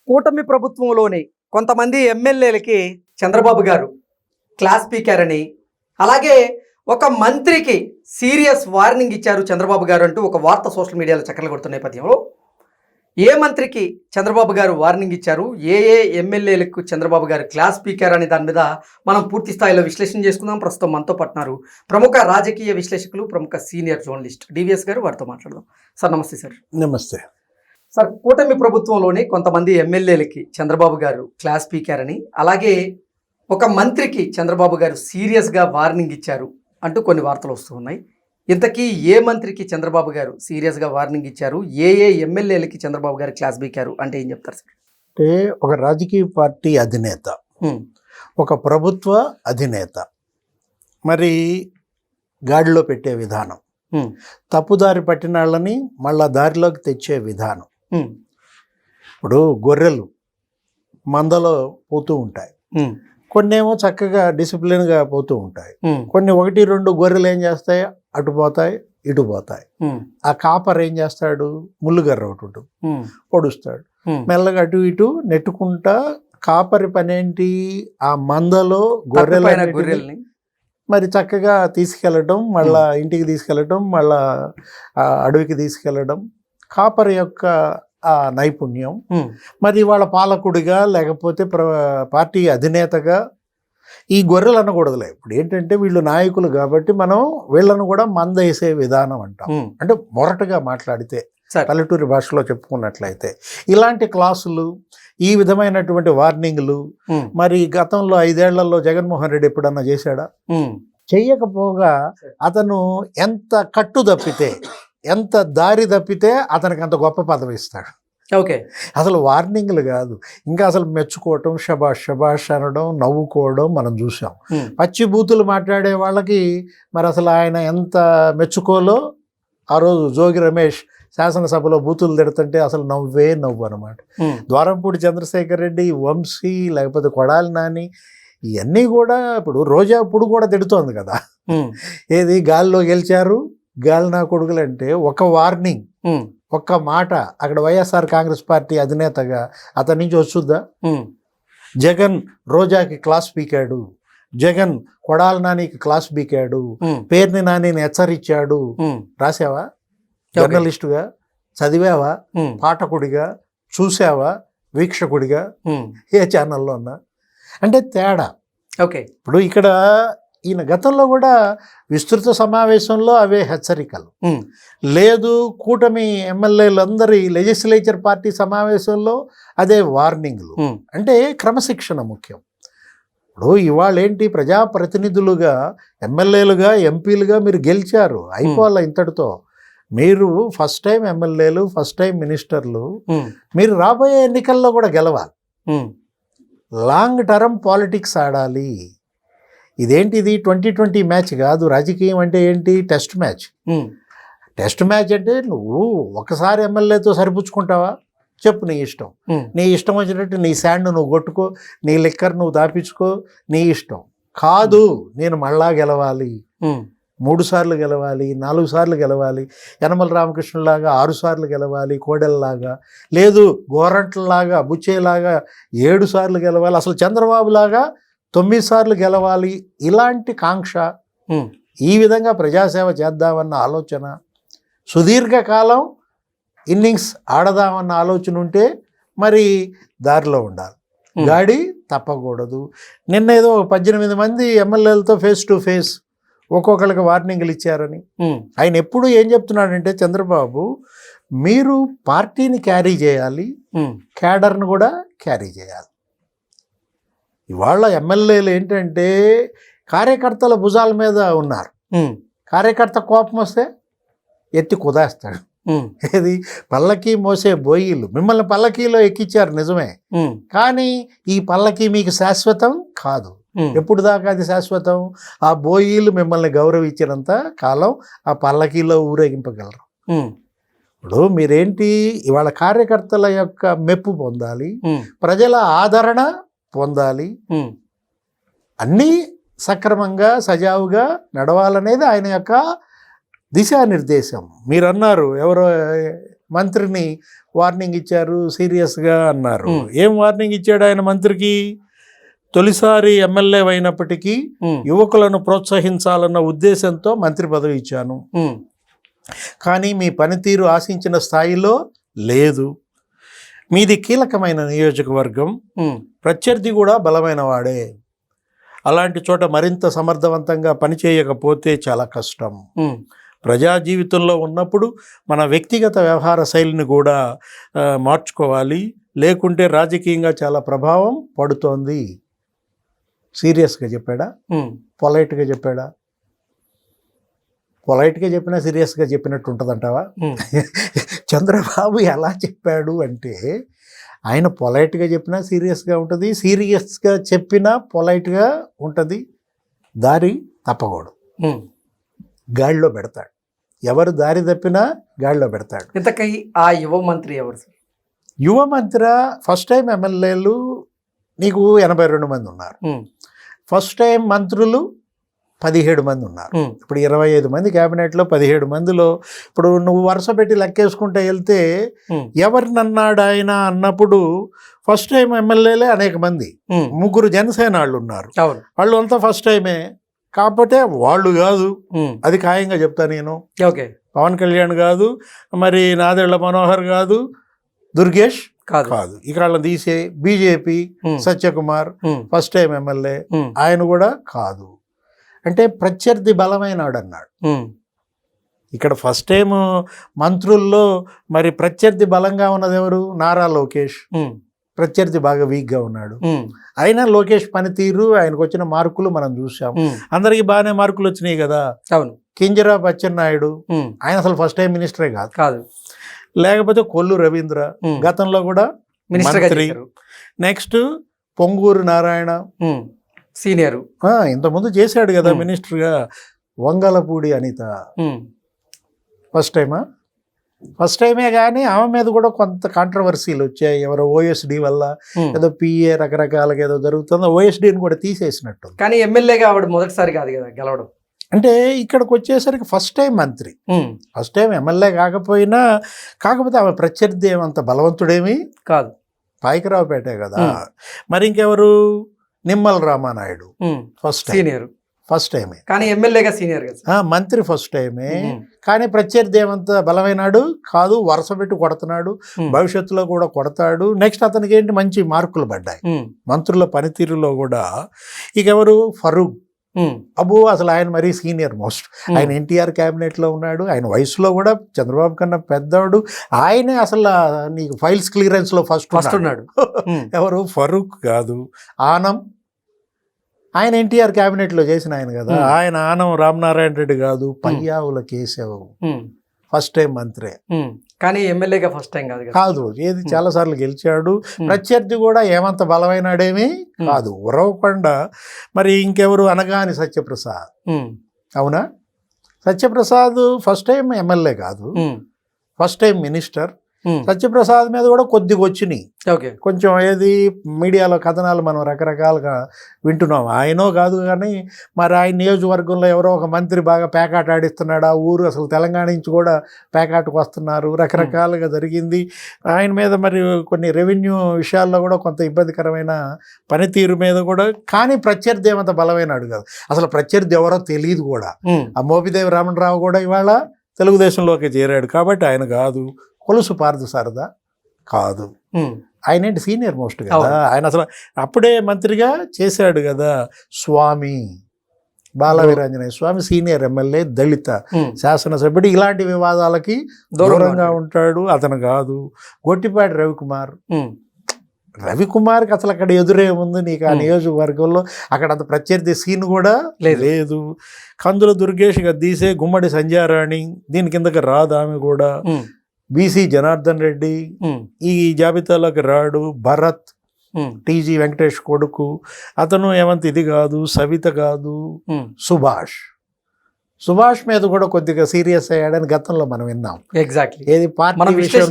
కూటమి ప్రభుత్వంలోని కొంతమంది ఎమ్మెల్యేలకి చంద్రబాబు గారు క్లాస్ స్పీకర్ అని, అలాగే ఒక మంత్రికి సీరియస్ వార్నింగ్ ఇచ్చారు చంద్రబాబు గారు అంటూ ఒక వార్త సోషల్ మీడియాలో చక్కర్లు కొడుతున్న నేపథ్యంలో ఏ మంత్రికి చంద్రబాబు గారు వార్నింగ్ ఇచ్చారు, ఏ ఎమ్మెల్యేలకు చంద్రబాబు గారు క్లాస్ స్పీకర్ అనే దాని మీద మనం పూర్తి స్థాయిలో విశ్లేషణ చేసుకుందాం. ప్రస్తుతం మనతో పట్టినారు ప్రముఖ రాజకీయ విశ్లేషకులు, ప్రముఖ సీనియర్ జర్నలిస్ట్ డివిఎస్ గారు. వారితో మాట్లాడదాం. సార్ నమస్తే. సార్ నమస్తే. సార్, కూటమి ప్రభుత్వంలోని కొంతమంది ఎమ్మెల్యేలకి చంద్రబాబు గారు క్లాస్ స్పీకర్ అని, అలాగే ఒక మంత్రికి చంద్రబాబు గారు సీరియస్గా వార్నింగ్ ఇచ్చారు అంటూ కొన్ని వార్తలు వస్తూ ఉన్నాయి. ఇంతకీ ఏ మంత్రికి చంద్రబాబు గారు సీరియస్గా వార్నింగ్ ఇచ్చారు, ఏ ఎమ్మెల్యేలకి చంద్రబాబు గారు క్లాస్ స్పీకర్ అంటే ఏం చెప్తారు సార్? అంటే ఒక రాజకీయ పార్టీ అధినేత, ఒక ప్రభుత్వ అధినేత మరి గాడిలో పెట్టే విధానం, తప్పుదారి పట్టిన వాళ్ళని మళ్ళా దారిలోకి తెచ్చే విధానం. ఇప్పుడు గొర్రెలు మందలో పోతూ ఉంటాయి, కొన్నేమో చక్కగా డిసిప్లిన్గా పోతూ ఉంటాయి, కొన్ని 1-2 గొర్రెలు ఏం చేస్తాయి, అటు పోతాయి ఇటు పోతాయి. ఆ కాపర్ ఏం చేస్తాడు, ముళ్ళుగర్ర ఒకటి పొడుస్తాడు, మెల్లగా అటు ఇటు నెట్టుకుంటా. కాపరి పనేంటి, ఆ మందలో గొర్రెల్ని మరి చక్కగా తీసుకెళ్ళటం, మళ్ళా ఇంటికి తీసుకెళ్ళటం, మళ్ళా అడవికి తీసుకెళ్ళడం కాపరి యొక్క ఆ నైపుణ్యం. మరి వాళ్ళ పాలకుడిగా లేకపోతే పార్టీ అధినేతగా ఈ గొర్రెలు అనకూడదులే. ఇప్పుడు ఏంటంటే వీళ్ళు నాయకులు కాబట్టి మనం వీళ్ళను కూడా మంద వేసే విధానం అంటాం. అంటే మొరటుగా మాట్లాడితే, పల్లెటూరి భాషలో చెప్పుకున్నట్లయితే ఇలాంటి క్లాసులు, ఈ విధమైనటువంటి వార్నింగ్లు మరి గతంలో 5 ఏళ్లలో జగన్మోహన్ రెడ్డి ఎప్పుడన్నా చేశాడా? చెయ్యకపోగా అతను ఎంత కట్టు తప్పితే, ఎంత దారి తప్పితే అతనికి అంత గొప్ప పదవి ఇస్తాడు. ఓకే, అసలు వార్నింగ్లు కాదు, ఇంకా అసలు మెచ్చుకోవటం, శబాష్ శబాష్ అనడం, నవ్వుకోవడం మనం చూసాం. పచ్చి బూతులు మాట్లాడే వాళ్ళకి మరి అసలు ఆయన ఎంత మెచ్చుకోలో. ఆ రోజు జోగి రమేష్ శాసనసభలో బూతులు తిడుతుంటే అసలు నవ్వే నవ్వు అనమాట. ద్వారంపూడి చంద్రశేఖర్ రెడ్డి, వంశీ, లేకపోతే కొడాలి నాని, ఇవన్నీ కూడా ఇప్పుడు రోజా ఇప్పుడు కూడా తిడుతోంది కదా. ఏది గాల్లో గెలిచారు, గాలి నా కొడుకులు అంటే ఒక వార్నింగ్, ఒక్క మాట అక్కడ వైఎస్ఆర్ కాంగ్రెస్ పార్టీ అధినేతగా అతని నుంచి వస్తుందా? జగన్ రోజాకి క్లాస్ పీకాడు, జగన్ కొడాలి నానికి క్లాస్ పీకాడు, పేర్ని నానిని హెచ్చరించాడు. రాసావా? జర్నలిస్టుగా చదివావా? పాఠకుడిగా చూసావా? వీక్షకుడిగా ఏ ఛానల్లో ఉన్నా? అంటే తేడా. ఓకే, ఇప్పుడు ఇక్కడ ఈయన గతంలో కూడా విస్తృత సమావేశంలో అవే హెచ్చరికలు, లేదు కూటమి ఎమ్మెల్యేలందరి లెజిస్లేచర్ పార్టీ సమావేశంలో అదే వార్నింగ్లు. అంటే క్రమశిక్షణ ముఖ్యం. ఇప్పుడు ఇవాళ ఏంటి, ప్రజాప్రతినిధులుగా, ఎమ్మెల్యేలుగా, ఎంపీలుగా మీరు గెలిచారు, అయిపోవాలి ఇంతటితో. మీరు ఫస్ట్ టైం ఎమ్మెల్యేలు, ఫస్ట్ టైం మినిస్టర్లు, మీరు రాబోయే ఎన్నికల్లో కూడా గెలవాలి. లాంగ్ టర్మ్ పాలిటిక్స్ ఆడాలి. ఇదేంటిది 2020 మ్యాచ్ కాదు. రాజకీయం అంటే ఏంటి, టెస్ట్ మ్యాచ్. టెస్ట్ మ్యాచ్ అంటే నువ్వు ఒకసారి ఎమ్మెల్యేతో సరిపుచ్చుకుంటావా? చెప్పు, నీ ఇష్టం. నీ ఇష్టం వచ్చినట్టు నీ శాండ్ నువ్వు కొట్టుకో, నీ లిక్కర్ నువ్వు దాపించుకో, నీ ఇష్టం. కాదు, నేను మళ్ళా గెలవాలి, 3 సార్లు గెలవాలి, 4 సార్లు గెలవాలి, యనమల రామకృష్ణులాగా 6 సార్లు గెలవాలి, కోడెల్లాగా, లేదు గోరంట్లలాగా, బుచ్చేలాగా 7 సార్లు గెలవాలి, అసలు చంద్రబాబు లాగా 9 సార్లు గెలవాలి. ఇలాంటి కాంక్ష, ఈ విధంగా ప్రజాసేవ చేద్దామన్న ఆలోచన, సుదీర్ఘకాలం ఇన్నింగ్స్ ఆడదామన్న ఆలోచన ఉంటే మరి దారిలో ఉండాలి, గాడి తప్పకూడదు. నిన్న ఏదో 18 మంది ఎమ్మెల్యేలతో ఫేస్ టు ఫేస్ ఒక్కొక్కరికి వార్నింగ్లు ఇచ్చారని. ఆయన ఎప్పుడు ఏం చెప్తున్నాడంటే, చంద్రబాబు మీరు పార్టీని క్యారీ చేయాలి, క్యాడర్ను కూడా క్యారీ చేయాలి. ఇవాళ ఎమ్మెల్యేలు ఏంటంటే కార్యకర్తల భుజాల మీద ఉన్నారు. కార్యకర్త కోపం వస్తే ఎత్తి కుదేస్తాడు. ఏది, పల్లకీ మోసే బోయిలు మిమ్మల్ని పల్లకీలో ఎక్కించారు నిజమే, కానీ ఈ పల్లకీ మీకు శాశ్వతం కాదు. ఎప్పుడు దాకా అది శాశ్వతం? ఆ బోయిలు మిమ్మల్ని గౌరవించినంత కాలం ఆ పల్లకీలో ఊరేగింపగలరు. ఇప్పుడు మీరేంటి, ఇవాళ కార్యకర్తల యొక్క మెప్పు పొందాలి, ప్రజల ఆదరణ పొందాలి, అన్నీ సక్రమంగా సజావుగా నడవాలనేది ఆయన యొక్క దిశానిర్దేశం. మీరు అన్నారు, ఎవరో మంత్రిని వార్నింగ్ ఇచ్చారు, సీరియస్గా అన్నారు. ఏం వార్నింగ్ ఇచ్చాడు ఆయన మంత్రికి? తొలిసారి ఎమ్మెల్యే అయినప్పటికీ యువకులను ప్రోత్సహించాలన్న ఉద్దేశంతో మంత్రి పదవి ఇచ్చాను, కానీ మీ పనితీరు ఆశించిన స్థాయిలో లేదు. మీది కీలకమైన నియోజకవర్గం, ప్రత్యర్థి కూడా బలమైన వాడే. అలాంటి చోట మరింత సమర్థవంతంగా పనిచేయకపోతే చాలా కష్టం. ప్రజా జీవితంలో ఉన్నప్పుడు మన వ్యక్తిగత వ్యవహార శైలిని కూడా మార్చుకోవాలి, లేకుంటే రాజకీయంగా చాలా ప్రభావం పడుతోంది. సీరియస్గా చెప్పాడా? పొలైట్గా చెప్పాడా? పొలైట్గా చెప్పినా సీరియస్గా చెప్పినట్టు ఉంటుందంటావా? చంద్రబాబు ఎలా చెప్పాడు అంటే, ఆయన పొలైట్గా చెప్పినా సీరియస్గా ఉంటుంది, సీరియస్గా చెప్పినా పొలైట్గా ఉంటుంది. దారి తప్పకూడదు, గాడిలో పెడతాడు. ఎవరు దారి తప్పినా గాడిలో పెడతాడు. ఇంతకీ ఆ యువ మంత్రి ఎవరు సార్? యువ మంత్రి ఫస్ట్ టైం ఎమ్మెల్యేలు నీకు 82 మంది ఉన్నారు. ఫస్ట్ టైం మంత్రులు 17 మంది ఉన్నారు. ఇప్పుడు 25 మంది క్యాబినెట్లో 17 మందిలో ఇప్పుడు నువ్వు వరుస పెట్టి లెక్కేసుకుంటే వెళ్తే ఎవరినన్నాడు ఆయన అన్నప్పుడు ఫస్ట్ టైం ఎమ్మెల్యేలే అనేక మంది. 3 జనసేన వాళ్ళు ఉన్నారు, వాళ్ళు అంతా ఫస్ట్ టైమే. కాకపోతే వాళ్ళు కాదు, అది ఖాయంగా చెప్తా నేను. పవన్ కళ్యాణ్ కాదు, మరి నాదెళ్ల మనోహర్ కాదు, దుర్గేష్ కాదు. ఇక వాళ్ళని తీసే BJP Satyakumar first time MLA, ఆయన కూడా కాదు. అంటే ప్రత్యర్థి బలమైనాడు అన్నాడు. ఇక్కడ ఫస్ట్ టైం మంత్రుల్లో మరి ప్రత్యర్థి బలంగా ఉన్నది ఎవరు? నారా లోకేష్. ప్రత్యర్థి బాగా వీక్గా ఉన్నాడు. అయినా లోకేష్ పనితీరు, ఆయనకు వచ్చిన మార్కులు మనం చూసాం. అందరికి బాగానే మార్కులు వచ్చినాయి కదా. అవును. కింజరాపు అచ్చెన్నాయుడు, ఆయన అసలు ఫస్ట్ టైం మినిస్టరే కాదు. లేకపోతే కొల్లు రవీంద్ర గతంలో కూడా మంత్రి. నెక్స్ట్ పొంగూరు నారాయణ సీనియర్, ఇంతకుముందు చేశాడు కదా మినిస్టర్గా. వంగలపూడి అనిత ఫస్ట్ టైమా? ఫస్ట్ టైమే, కానీ ఆమె మీద కూడా కొంత కాంట్రవర్సీలు వచ్చాయి. ఎవరో ఓఎస్డి వల్ల ఏదో పిఏ రకరకాలుగా ఏదో జరుగుతుందో, ఓఎస్డిని కూడా తీసేసినట్టు. కానీ ఎమ్మెల్యేగా ఆవిడ మొదటిసారి కాదు కదా గెలవడం. అంటే ఇక్కడికి వచ్చేసరికి ఫస్ట్ టైం మంత్రి, ఫస్ట్ టైం ఎమ్మెల్యే కాకపోయినా, కాకపోతే ఆమె ప్రత్యర్థి ఏమంత బలవంతుడేమి కాదు. పాయకరావుపేటే కదా. మరి ఇంకెవరు? Nimmala Ramanaidu first senior, first టైమే, కానీ ఎమ్మెల్యేగా సీనియర్ కదా. మంత్రి ఫస్ట్ టైమే, కానీ ప్రత్యర్థి ఏమంత బలమైనాడు కాదు. వరుస పెట్టి కొడుతున్నాడు, భవిష్యత్తులో కూడా కొడతాడు. నెక్స్ట్ అతనికి ఏంటి, మంచి మార్కులు పడ్డాయి మంత్రుల పనితీరులో కూడా. ఇక ఎవరు? ఫరూక్. అబ్బో, అసలు ఆయన మరీ సీనియర్ మోస్ట్. ఆయన ఎన్టీఆర్ క్యాబినెట్లో ఉన్నాడు. ఆయన వయసులో కూడా చంద్రబాబు కన్నా పెద్దవాడు. ఆయనే అసలు నీకు ఫైల్స్ క్లియరెన్స్లో ఫస్ట్ ఉన్నాడు. ఎవరు? ఫరూక్ కాదు, ఆనం. ఆయన ఎన్టీఆర్ క్యాబినెట్లో చేసిన ఆయన కదా. ఆయన ఆనం రామనారాయణ రెడ్డి కాదు, పయ్యావుల కేశవ్ ఫస్ట్ టైం మంత్రే, కానీ ఎమ్మెల్యేగా ఫస్ట్ టైం కాదు. ఏది చాలా సార్లు గెలిచాడు. ప్రత్యర్థి కూడా ఏమంత బలమైనాడేమీ కాదు. ఉరవకొండ. మరి ఇంకెవరు? అనగాని సత్యప్రసాద్. అవునా? సత్యప్రసాద్ ఫస్ట్ టైం ఎమ్మెల్యే కాదు, ఫస్ట్ టైం మినిస్టర్. సత్యప్రసాద్ మీద కూడా కొద్దిగా వచ్చినాయి కొంచెం. ఏది మీడియాలో కథనాలు మనం రకరకాలుగా వింటున్నాం. ఆయనో కాదు, కానీ మరి ఆయన నియోజకవర్గంలో ఎవరో ఒక మంత్రి బాగా పేకాట ఆడిస్తున్నాడు. ఆ ఊరు అసలు తెలంగాణ నుంచి కూడా పేకాటకు వస్తున్నారు. రకరకాలుగా జరిగింది ఆయన మీద. మరి కొన్ని రెవెన్యూ విషయాల్లో కూడా కొంత ఇబ్బందికరమైన పనితీరు మీద కూడా. కానీ ప్రత్యర్థి ఏమంత బలమైనాడు కాదు. అసలు ప్రత్యర్థి ఎవరో తెలియదు కూడా. ఆ మోపిదేవి రామణరావు కూడా ఇవాళ తెలుగుదేశంలోకి చేరాడు, కాబట్టి ఆయన కాదు. కొలుసు పార్థసారథి కాదు. ఆయన ఏంటి? సీనియర్ మోస్ట్ కదా. ఆయన అసలు అప్పుడే మంత్రిగా చేశాడు కదా. స్వామి బాలవీరాంజనేయ స్వామి సీనియర్ ఎమ్మెల్యే, దళిత శాసనసభ్యుడు. ఇలాంటి వివాదాలకి దూరంగా ఉంటాడు, అతను కాదు. గొట్టిపాటి రవికుమార్కి అసలు అక్కడ ఎదురేముంది నీకు? ఆ నియోజకవర్గంలో అక్కడ అంత ప్రత్యర్థి సీన్ కూడా లేదు. కందుల దుర్గేష్ తీసే గుమ్మడి సంధ్యారాణి, దీని కిందకి రాదు ఆమె కూడా. బీసీ జనార్దన్ రెడ్డి ఈ జాబితాలోకి రాడు. భరత్ టీజీ వెంకటేష్ కొడుకు, అతను ఏమంత ఇది కాదు. సవిత కాదు. సుభాష్ మీద కూడా కొద్దిగా సీరియస్ అయ్యాడని గతంలో మనం విన్నాం. ఎగ్జాక్ట్లీ. ఏది పార్టీ విషయం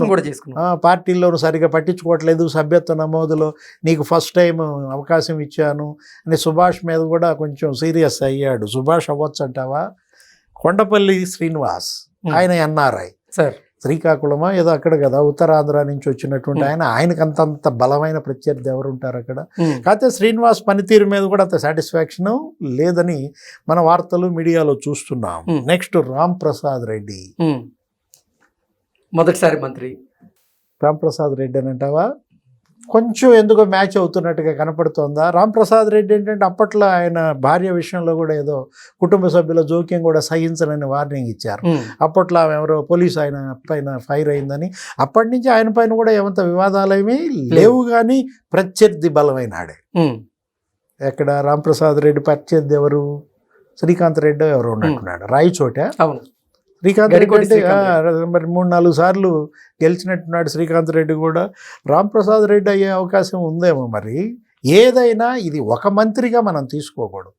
పార్టీలో సరిగా పట్టించుకోవట్లేదు, సభ్యత్వ నమోదులో నీకు ఫస్ట్ టైం అవకాశం ఇచ్చాను అని సుభాష్ మీద కూడా కొంచెం సీరియస్ అయ్యాడు. సుభాష్ అవ్వచ్చు అంటావా? కొండపల్లి శ్రీనివాస్, ఆయన ఎన్ఆర్ఐ. శ్రీకాకుళమా ఏదో అక్కడ కదా ఉత్తరాంధ్ర నుంచి వచ్చినటువంటి ఆయనకు అంత బలమైన ప్రత్యర్థి ఎవరు ఉంటారు అక్కడ. కాకపోతే శ్రీనివాస్ పనితీరు మీద కూడా అంత సాటిస్ఫాక్షన్ లేదని మన వార్తలు మీడియాలో చూస్తున్నాం. నెక్స్ట్ రామ్ ప్రసాద్ రెడ్డి. మొదటిసారి మంత్రి రామ్ ప్రసాద్ రెడ్డి అని అంటావా? కొంచెం ఎందుకో మ్యాచ్ అవుతున్నట్టుగా కనపడుతోందా? రామ్ ప్రసాద్ రెడ్డి ఏంటంటే అప్పట్లో ఆయన భార్య విషయంలో కూడా ఏదో కుటుంబ సభ్యుల జోక్యం కూడా సహించనని వార్నింగ్ ఇచ్చారు. అప్పట్లో ఆమె ఎవరో పోలీసు ఆయన పైన ఫైర్ అయిందని, అప్పటి నుంచి ఆయన పైన కూడా ఏమంత వివాదాలేమీ లేవు, కానీ ప్రత్యర్థి బలమైనాడే. ఎక్కడ రామ్ ప్రసాద్ రెడ్డి ప్రత్యర్థి ఎవరు? శ్రీకాంత్ రెడ్డి ఎవరు ఉన్నట్టున్నాడు రాయచోట. అవును, శ్రీకాంత్ రెడ్డి అంటే మరి 3-4 సార్లు గెలిచినట్టున్నాడు శ్రీకాంత్ రెడ్డి కూడా. రామ్ ప్రసాద్ రెడ్డి అయ్యే అవకాశం ఉందేమో మరి. ఏదైనా ఇది ఒక మంత్రిగా మనం తీసుకోకూడదు.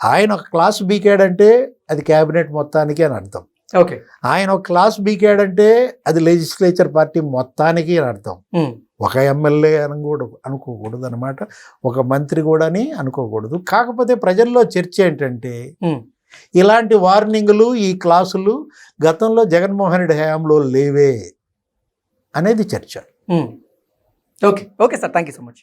ఆయన ఒక క్లాస్ బీకాడంటే అది క్యాబినెట్ మొత్తానికి అని అర్థం. ఓకే, ఆయన ఒక క్లాస్ బీకాడంటే అది లెజిస్లేచర్ పార్టీ మొత్తానికి అని అర్థం. ఒక ఎమ్మెల్యే అనుకోకూడదు అనమాట, ఒక మంత్రి కూడా అని అనుకోకూడదు. కాకపోతే ప్రజల్లో చర్చ ఏంటంటే ఇలాంటి వార్నింగ్లు, ఈ క్లాసులు గతంలో జగన్మోహన్ రెడ్డి హయాంలో లేవే అనేది చర్చ. Okay okay sir, thank you so much.